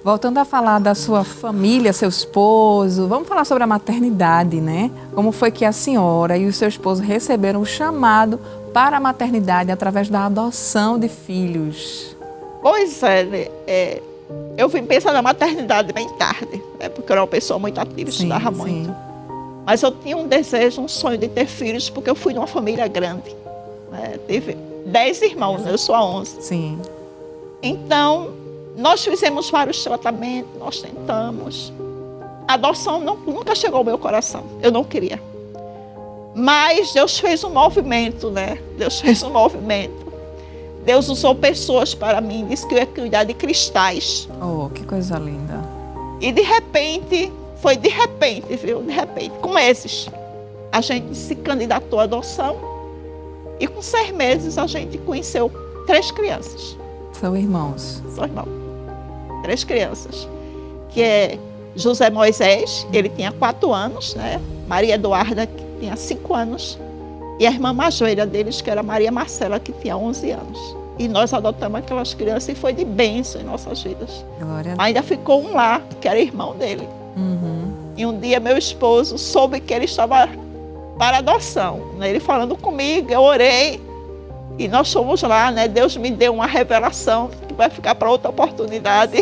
Voltando a falar da sua família, seu esposo, vamos falar sobre a maternidade, né? Como foi que a senhora e o seu esposo receberam o chamado para a maternidade através da adoção de filhos? Pois é, eu vim pensar na maternidade bem tarde, né? Porque eu era uma pessoa muito ativa, estudava muito. Mas eu tinha um desejo, um sonho de ter filhos, porque eu fui de uma família grande. Né? Tive 10 irmãos, eu sou a 11. Sim. Então, nós fizemos vários tratamentos, nós tentamos. A adoção nunca chegou ao meu coração, eu não queria. Mas Deus fez um movimento, né? Deus fez um movimento. Deus usou pessoas para mim, disse que eu ia cuidar de cristais. Oh, que coisa linda. E de repente, foi de repente, viu? De repente, com meses, a gente se candidatou à adoção. E com 6 meses a gente conheceu 3 crianças. São irmãos. São irmãos. 3 crianças. Que é José Moisés, ele tinha 4 anos, né? Maria Eduarda, que tinha 5 anos. E a irmã mais velha deles, que era Maria Marcela, que tinha 11 anos. E nós adotamos aquelas crianças e foi de bênção em nossas vidas. Glória a Deus. Ainda ficou um lá, que era irmão dele. E um dia meu esposo soube que ele estava para adoção. Né? Ele falando comigo, eu orei. E nós fomos lá, né? Deus me deu uma revelação que vai ficar para outra oportunidade.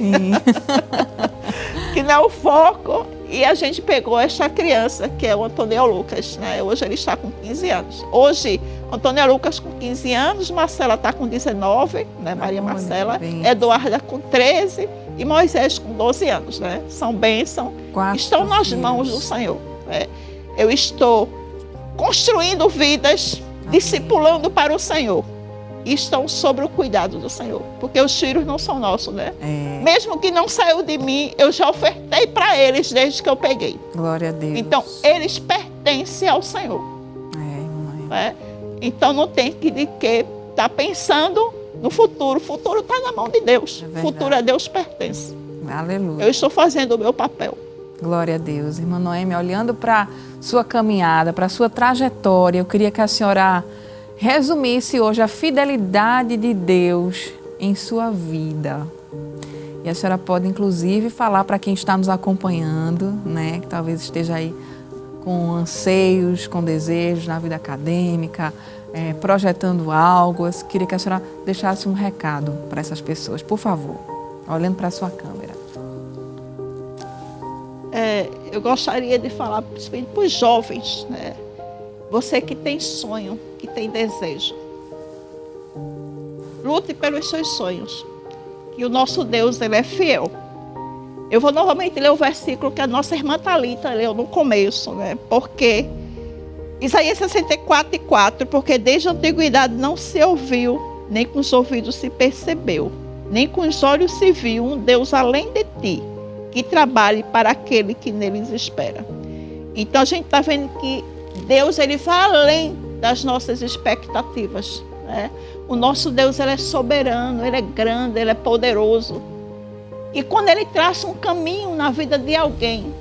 Que não é o foco. E a gente pegou esta criança, que é o Antônio Lucas, né? Hoje ele está com 15 anos. Hoje, Antônio Lucas com 15 anos, Marcela está com 19, né? Maria Marcela, Eduarda com 13 e Moisés com 12 anos, né? São bênçãos, estão nas mãos do Senhor. Né? Eu estou construindo vidas, discipulando para o Senhor. E estão sob o cuidado do Senhor. Porque os filhos não são nossos, né? Mesmo que não saiu de mim, eu já ofertei para eles desde que eu peguei. Glória a Deus. Então, eles pertencem ao Senhor. Né? Então, não tem que estar pensando no futuro. O futuro está na mão de Deus. O futuro a Deus pertence. Aleluia. Eu estou fazendo o meu papel. Glória a Deus. Irmã Noêmia, olhando para sua caminhada, para sua trajetória, eu queria que a senhora resumisse hoje a fidelidade de Deus em sua vida. E a senhora pode, inclusive, falar para quem está nos acompanhando, né, que talvez esteja aí com anseios, com desejos na vida acadêmica, projetando algo. Eu queria que a senhora deixasse um recado para essas pessoas, por favor, olhando para a sua câmera. Eu gostaria de falar principalmente para os jovens, né? Você que tem sonho, que tem desejo. Lute pelos seus sonhos. Que o nosso Deus, Ele é fiel. Eu vou novamente ler o versículo que a nossa irmã Thalita leu no começo, né? Porque Isaías 64:4, porque desde a antiguidade não se ouviu, nem com os ouvidos se percebeu, nem com os olhos se viu um Deus além de ti, que trabalhe para aquele que neles espera. Então a gente está vendo que Deus, ele vai além das nossas expectativas, né? O nosso Deus, ele é soberano, ele é grande, ele é poderoso. E quando ele traça um caminho na vida de alguém,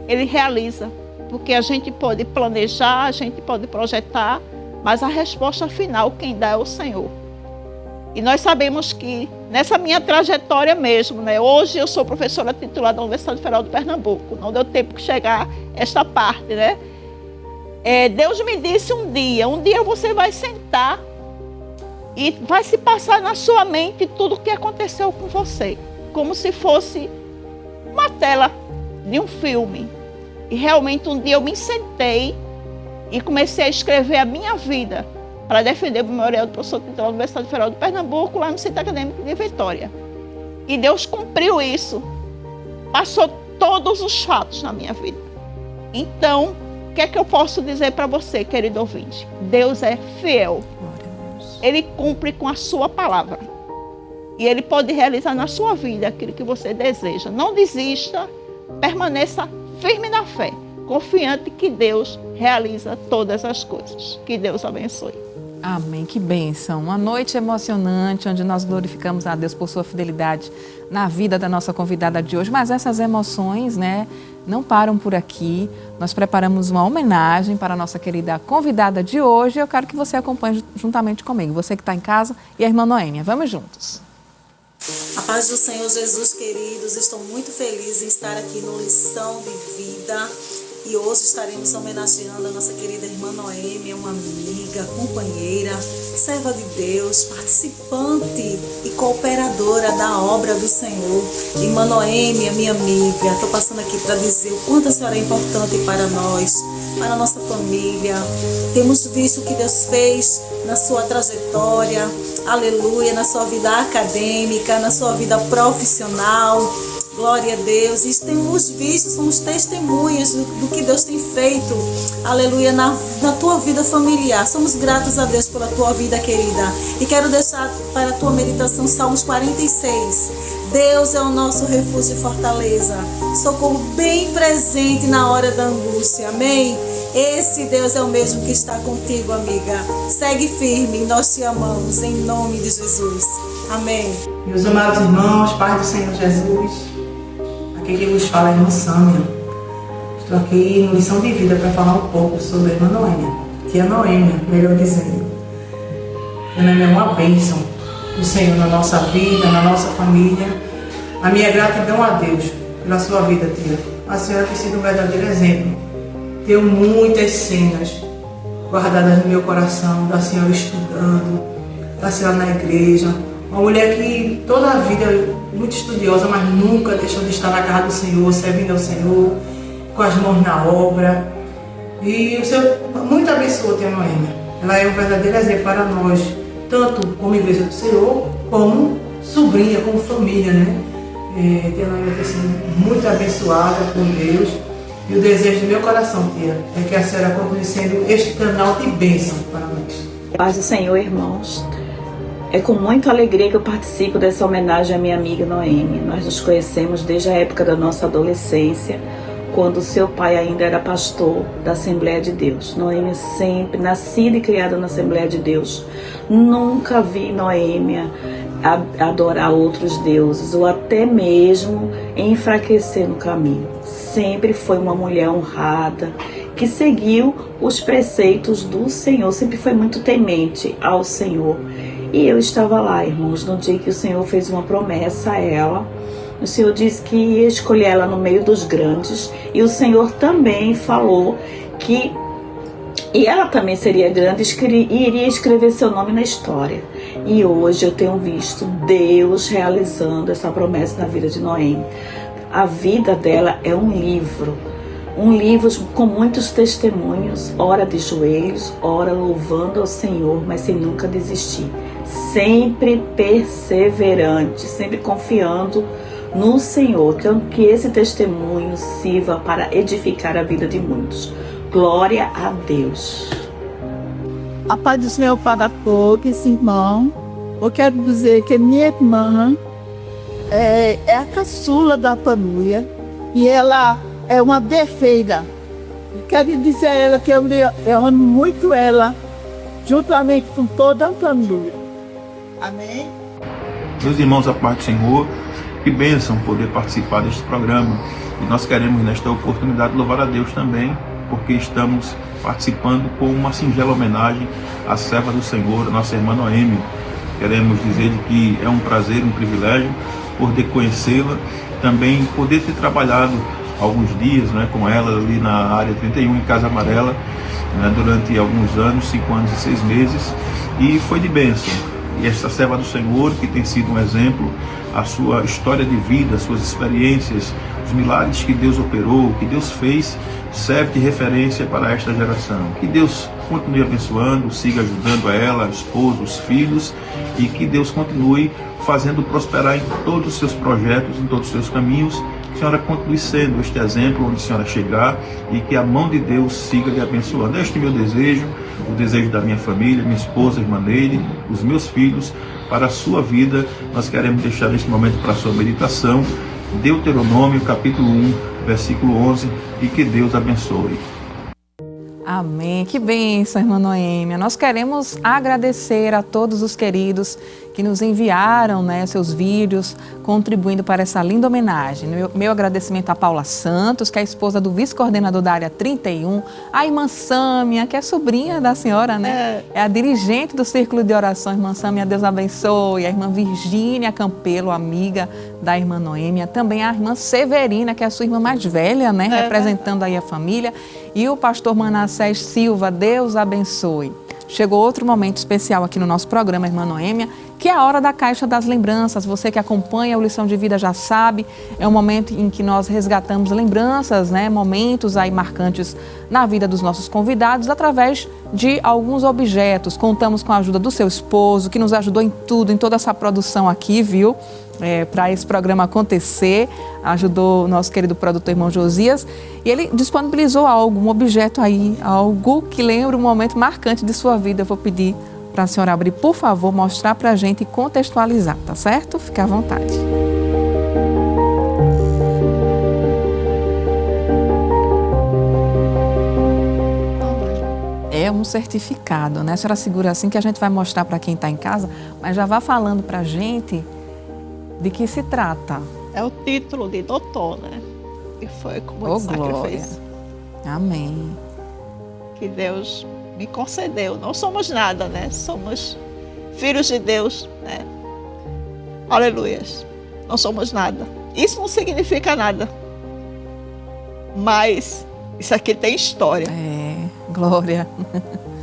ele realiza. Porque a gente pode planejar, a gente pode projetar, mas a resposta final quem dá é o Senhor. E nós sabemos que nessa minha trajetória mesmo, né? Hoje eu sou professora titular da Universidade Federal de Pernambuco. Não deu tempo de chegar esta parte, né? Deus me disse um dia você vai sentar e vai se passar na sua mente tudo o que aconteceu com você. Como se fosse uma tela de um filme. E realmente um dia eu me sentei e comecei a escrever a minha vida para defender o memorial do professor titular da Universidade Federal de Pernambuco, lá no Centro Acadêmico de Vitória. E Deus cumpriu isso. Passou todos os fatos na minha vida. Então, o que é que eu posso dizer para você, querido ouvinte? Deus é fiel. Ele cumpre com a sua palavra. E Ele pode realizar na sua vida aquilo que você deseja. Não desista, permaneça firme na fé, confiante que Deus realiza todas as coisas. Que Deus abençoe. Amém, que bênção. Uma noite emocionante, onde nós glorificamos a Deus por sua fidelidade na vida da nossa convidada de hoje. Mas essas emoções, né, não param por aqui. Nós preparamos uma homenagem para a nossa querida convidada de hoje. Eu quero que você acompanhe juntamente comigo, você que está em casa e a irmã Noêmia. Vamos juntos. A paz do Senhor Jesus, queridos, estou muito feliz em estar aqui no Lição de Vida e hoje estaremos homenageando a nossa querida irmã Noêmia, uma amiga, companheira, serva de Deus, participante e cooperadora da obra do Senhor. Irmã Noêmia, minha amiga, estou passando aqui para dizer o quanto a senhora é importante para nós, para a nossa família. Temos visto o que Deus fez na sua trajetória, aleluia, na sua vida acadêmica, na sua vida profissional, glória a Deus. E temos visto, somos testemunhas do que Deus tem feito, aleluia, na tua vida familiar. Somos gratos a Deus pela tua vida, querida. E quero deixar para a tua meditação Salmos 46. Deus é o nosso refúgio e fortaleza, socorro bem presente na hora da angústia, amém? Esse Deus é o mesmo que está contigo, amiga. Segue firme, nós te amamos, em nome de Jesus, amém. Meus amados irmãos, paz do Senhor Jesus, aqui quem vos fala é a irmã Sâmia. Estou aqui no Lição de Vida para falar um pouco sobre a irmã Noêmia, tia Noêmia, melhor dizendo. A Noêmia é uma bênção do Senhor na nossa vida, na nossa família. A minha gratidão a Deus pela sua vida, tia. A senhora tem sido um verdadeiro exemplo. Tenho muitas cenas guardadas no meu coração, da senhora estudando, da senhora na igreja. Uma mulher que toda a vida é muito estudiosa, mas nunca deixou de estar na casa do Senhor, servindo ao Senhor, com as mãos na obra. E o Senhor muito abençoou, tia Noêmia. Ela é um verdadeiro exemplo para nós, tanto como igreja do Senhor, como sobrinha, como família, né? Tia Noêmia tem sido muito abençoada por Deus. E o desejo do meu coração, tia, é que a senhora continue sendo este canal de bênção para nós. Paz do Senhor, irmãos. É com muita alegria que eu participo dessa homenagem à minha amiga Noêmia. Nós nos conhecemos desde a época da nossa adolescência, quando seu pai ainda era pastor da Assembleia de Deus. Noêmia sempre nascida e criada na Assembleia de Deus. Nunca vi Noêmia adorar outros deuses ou até mesmo enfraquecer no caminho. Sempre foi uma mulher honrada, que seguiu os preceitos do Senhor, sempre foi muito temente ao Senhor. E eu estava lá, irmãos, no dia que o Senhor fez uma promessa a ela. O Senhor disse que ia escolher ela no meio dos grandes, e o Senhor também falou que ela também seria grande e iria escrever seu nome na história. E hoje eu tenho visto Deus realizando essa promessa na vida de Noêmia. A vida dela é um livro com muitos testemunhos, ora de joelhos, ora louvando ao Senhor, mas sem nunca desistir. Sempre perseverante, sempre confiando no Senhor, que esse testemunho sirva para edificar a vida de muitos. Glória a Deus. A paz do Senhor para todos, irmão. Eu quero dizer que minha irmã é a caçula da família e ela é uma guerreira. Quero dizer a ela que eu amo muito ela, juntamente com toda a família. Amém? Meus irmãos, a paz do Senhor, que bênção poder participar deste programa. E nós queremos, nesta oportunidade, louvar a Deus também, porque estamos participando com uma singela homenagem à serva do Senhor, a nossa irmã Noêmia. Queremos dizer que é um prazer, um privilégio poder conhecê-la, também poder ter trabalhado alguns dias, né, com ela ali na área 31, em Casa Amarela, né, durante alguns anos, 5 anos e 6 meses, e foi de bênção. E essa serva do Senhor, que tem sido um exemplo, a sua história de vida, as suas experiências, os milagres que Deus operou, que Deus fez, serve de referência para esta geração. Que Deus continue abençoando, siga ajudando a ela, a esposa, os filhos, e que Deus continue fazendo prosperar em todos os seus projetos, em todos os seus caminhos. Que a senhora continue sendo este exemplo onde a senhora chegar e que a mão de Deus siga lhe abençoando. Este é o meu desejo, o desejo da minha família, minha esposa, irmã Neide, os meus filhos, para a sua vida. Nós queremos deixar neste momento para a sua meditação Deuteronômio capítulo 1, versículo 11, e que Deus abençoe. Amém. Que bênção, irmã Noêmia. Nós queremos agradecer a todos os queridos que nos enviaram, né, seus vídeos, contribuindo para essa linda homenagem. Meu agradecimento a Paula Santos, que é a esposa do vice-coordenador da área 31, a irmã Sâmia, que é sobrinha da senhora, né? É a dirigente do Círculo de Oração. Irmã Sâmia, Deus abençoe. A irmã Virgínia Campelo, amiga da irmã Noêmia. Também a irmã Severina, que é a sua irmã mais velha, né? Representando aí a família. E o pastor Manassés Silva, Deus abençoe. Chegou outro momento especial aqui no nosso programa, irmã Noêmia, que é a hora da Caixa das Lembranças. Você que acompanha o Lição de Vida já sabe, é um momento em que nós resgatamos lembranças, né, momentos aí marcantes na vida dos nossos convidados através de alguns objetos. Contamos com a ajuda do seu esposo, que nos ajudou em tudo, em toda essa produção aqui, viu? Para esse programa acontecer, ajudou o nosso querido produtor irmão Josias, e ele disponibilizou algo, um objeto aí, algo que lembra um momento marcante de sua vida. Eu vou pedir para a senhora abrir, por favor, mostrar para a gente e contextualizar, tá certo? Fique à vontade. É um certificado, né? A senhora segura assim que a gente vai mostrar para quem está em casa, mas já vá falando para a gente de que se trata. É o título de doutor, né? Que foi como Oh, sacrifício. glória. Amém. Que Deus me concedeu. Não somos nada, né? Somos filhos de Deus, né? Aleluias. Não somos nada. Isso não significa nada. Mas isso aqui tem história. Glória.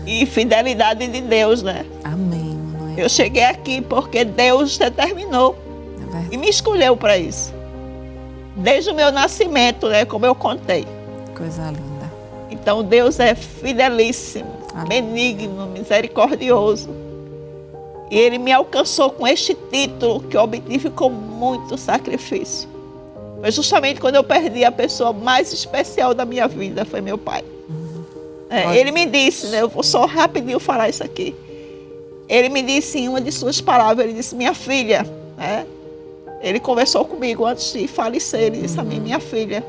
E fidelidade de Deus, né? Amém, Manoel. Eu cheguei aqui porque Deus determinou e me escolheu para isso. Desde o meu nascimento, né? Como eu contei. Coisa linda. Então Deus é fidelíssimo, Amém. benigno, misericordioso. E Ele me alcançou com este título que eu obtive com muito sacrifício. Foi justamente quando eu perdi a pessoa mais especial da minha vida, foi meu pai. Ele me disse, né, eu vou só rapidinho falar isso aqui. Ele me disse em uma de suas palavras, ele disse, minha filha, né? Ele conversou comigo antes de falecer, ele disse a mim, minha filha,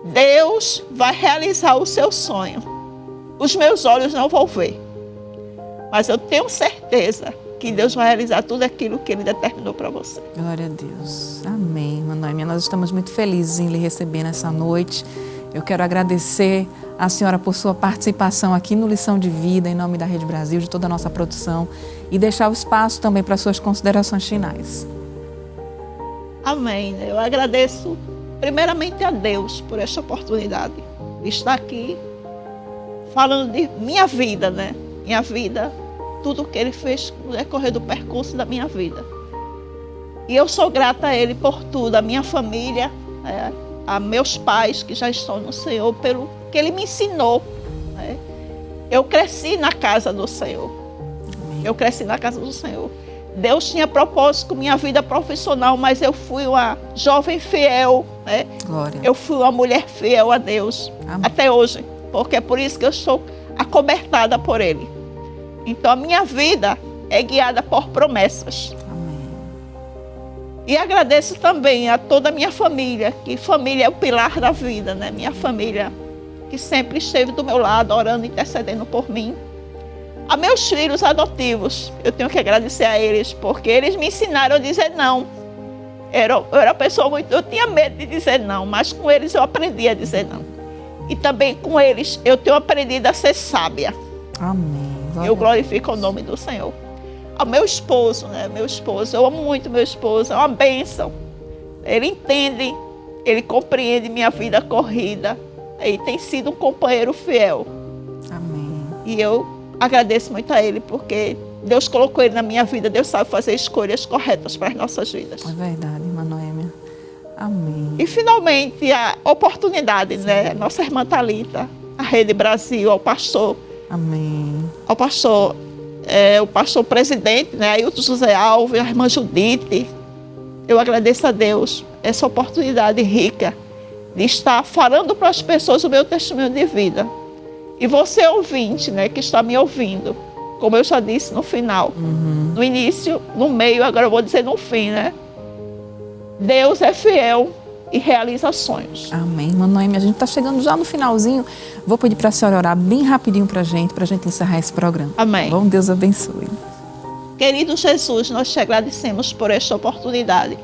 Deus vai realizar o seu sonho. Os meus olhos não vão ver, mas eu tenho certeza que Deus vai realizar tudo aquilo que Ele determinou para você. Glória a Deus. Amém, Noêmia. Nós estamos muito felizes em lhe receber nessa noite. Eu quero agradecer a senhora por sua participação aqui no Lição de Vida, em nome da Rede Brasil, de toda a nossa produção, e deixar o espaço também para suas considerações finais. Amém. Eu agradeço primeiramente a Deus por esta oportunidade de estar aqui falando de minha vida, né? Minha vida, tudo o que Ele fez no decorrer do percurso da minha vida. E eu sou grata a Ele por tudo, a minha família, a meus pais que já estão no Senhor, pelo que Ele me ensinou. Né? Eu cresci na casa do Senhor. Eu cresci na casa do Senhor. Deus tinha propósito com minha vida profissional, mas eu fui uma jovem fiel, né? Glória. Eu fui uma mulher fiel a Deus, Amém. Até hoje, porque é por isso que eu estou acobertada por Ele. Então a minha vida é guiada por promessas. Amém. E agradeço também a toda a minha família, que família é o pilar da vida, né? Minha família, que sempre esteve do meu lado, orando, intercedendo por mim. A meus filhos adotivos, eu tenho que agradecer a eles, porque eles me ensinaram a dizer não. Eu era uma pessoa eu tinha medo de dizer não, mas com eles eu aprendi a dizer não. E também com eles eu tenho aprendido a ser sábia. Amém. Eu glorifico o nome do Senhor. Ao meu esposo, né? Meu esposo, eu amo muito meu esposo, é uma bênção. Ele entende, ele compreende minha vida corrida. E tem sido um companheiro fiel. Amém. E eu agradeço muito a ele, porque Deus colocou ele na minha vida. Deus sabe fazer escolhas corretas para as nossas vidas. É verdade, irmã Noêmia. Amém. E finalmente a oportunidade, né? Nossa irmã Thalita, a Rede Brasil, ao pastor. Amém. Ao pastor, o pastor presidente, né? Ailton José Alves, a irmã Judite. Eu agradeço a Deus essa oportunidade rica de estar falando para as pessoas o meu testemunho de vida. E você, ouvinte, né, que está me ouvindo, como eu já disse no final, no início, no meio, agora eu vou dizer no fim, né? Deus é fiel e realiza sonhos. Amém, irmã Noêmia. A gente está chegando já no finalzinho. Vou pedir para a senhora orar bem rapidinho para a gente encerrar esse programa. Amém. Bom, Deus abençoe. Querido Jesus, nós te agradecemos por esta oportunidade,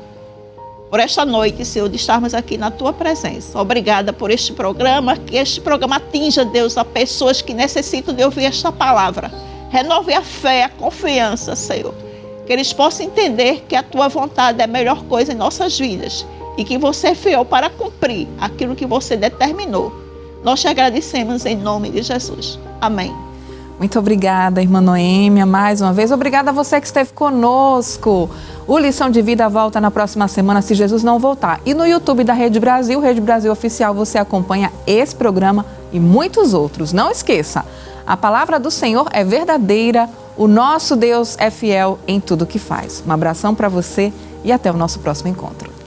por esta noite, Senhor, de estarmos aqui na Tua presença. Obrigada por este programa, que este programa atinja, Deus, a pessoas que necessitam de ouvir esta palavra. Renove a fé, a confiança, Senhor. Que eles possam entender que a Tua vontade é a melhor coisa em nossas vidas e que você é fiel para cumprir aquilo que você determinou. Nós te agradecemos em nome de Jesus. Amém. Muito obrigada, irmã Noêmia, mais uma vez. Obrigada a você que esteve conosco. O Lição de Vida volta na próxima semana, se Jesus não voltar. E no YouTube da Rede Brasil Oficial, você acompanha esse programa e muitos outros. Não esqueça, a palavra do Senhor é verdadeira, o nosso Deus é fiel em tudo que faz. Um abração para você e até o nosso próximo encontro.